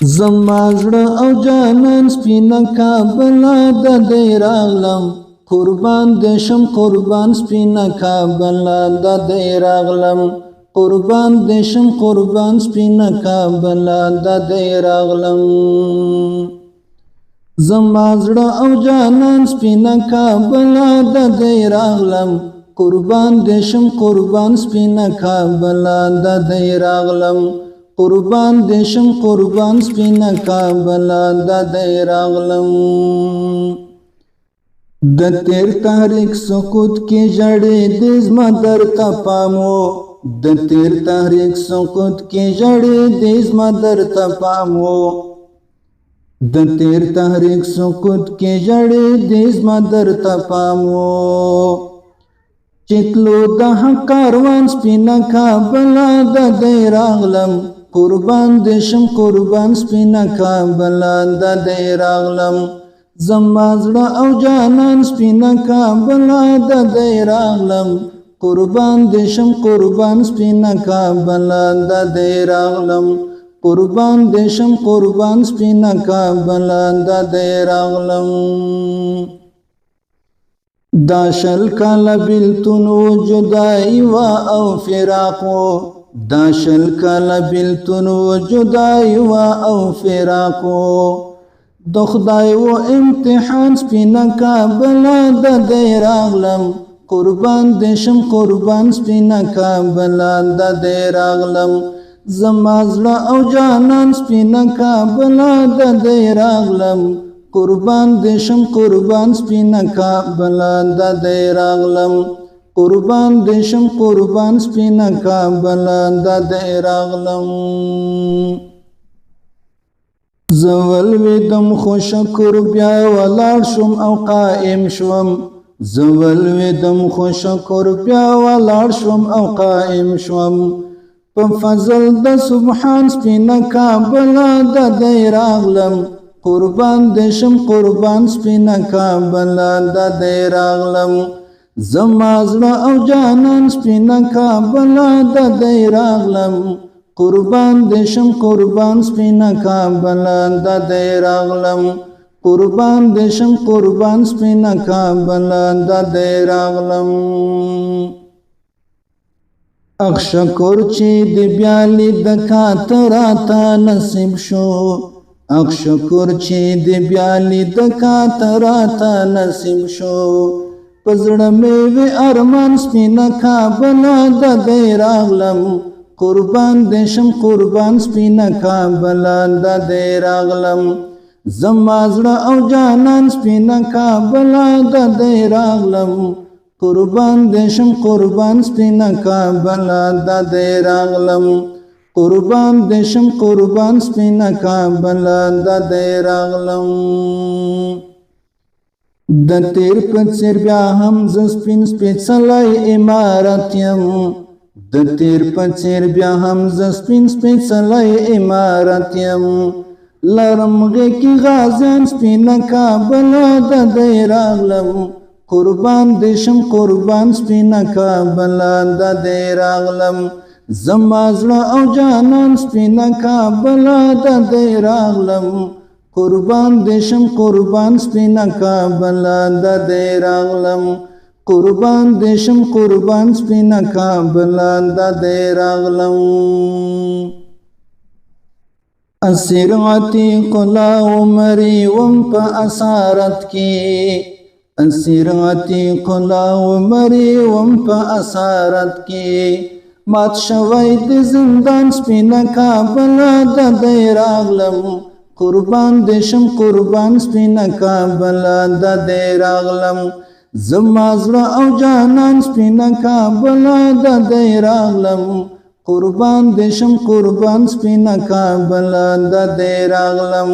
زما زړه او جانان سپینه کابله د دی راغلم قربان دې شم قربان سپینه کابله د دی راغلم قربان دې شم قربان سپینه کابله د دی راغلم زما زړه او جانان سپینه کابله د دی راغلم قربان دې شم قربان سپینه کابله د دی راغلم قربان دې شم قربان سپینه کابله د دی راغلم د تیر تحریک سقوط کې ژړې دې زما درته پام و د تیر تحریک سقوط کې ژړې دې زما درته پام و د تیر تحریک سقوط کې ژړې دې زما درته پام و چتلو د حق کاروان سپینه کابله د دی راغلم قربان دې شم قربان سپینه کابله د دی راغلم زما زړه او جانان سپینه کابله د دی راغلم قربان دې شم قربان سپینه کابله د دی راغلم قربان دې شم قربان سپینه کابله د دی راغلم دا شل کاله بیلتون و جدائی و او فراق و دا شل کاله بیلتون و جدائی و او فراق و د خدای و امتحان سپینه کابله د دی راغلم قربان دې شم قربان سپینه کابله د دی راغلم زما زړه او جانان سپینه کابله د دی راغلم قربان دې شم قربان سپینه کابله د دی راغلم قربان دې شم قربان سپینه کابله د دی راغلم زول ویدم خو شکر بیا ولاړ شم او قائم شوم زول ویدم خو شکر بیا ولاړ شم او قائم شوم په فضل د سبحان سپینه کابله د دی راغلم قربان دې شم قربان سپینه کابله د دی راغلم زما زړه او جانان سپینه کابله د دی راغلم قربان دې شم قربان سپینه کابله د دی راغلم قربان دې شم قربان سپینه کابله د دی راغلم اخ شکر چې دې بیا لید کاته راته نصیب شو اخ شکر چې دې بیا لید کاته راته نصیب شو پزړه مې وی ارمان سپینه کابله د دی راغلم قربان دې شم قربان سپینه کابله د دی راغلم زما زړه او جانان سپینه کابله د دی راغلم قربان دې شم قربان سپینه کابله د دی راغلم قربان دې شم قربان سپینه کابله د دی راغلم د تیر په څیر بیا هم ز سپین سپېڅلی عمارت یم د تیر په څیر بیا هم ز سپین سپېڅلی عمارت یم لرم غېږ غازیان سپینه کابله د دی راغلم قربان دې شم قربان سپینه کابله د دی راغلم زما زړه او جانان سپینه کابله د دی راغلم قربان دې شم قربان سپینه کابله د دی راغلم قربان دې شم قربان سپینه کابله د دی راغلم اسیر عتیق لا عمری وم په اسارت کې اسیر عتیق لا عمری وم په اسارت کې مات شوی د زندان سپینه کابله د دی راغلم قربان دې شم قربان سپینه کابله د دی راغلم زما زړه او جانان سپینه کابله د دی راغلم قربان دې شم قربان سپینه کابله د دی راغلم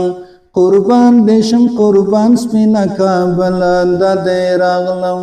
قربان دې شم قربان سپینه کابله د دی راغلم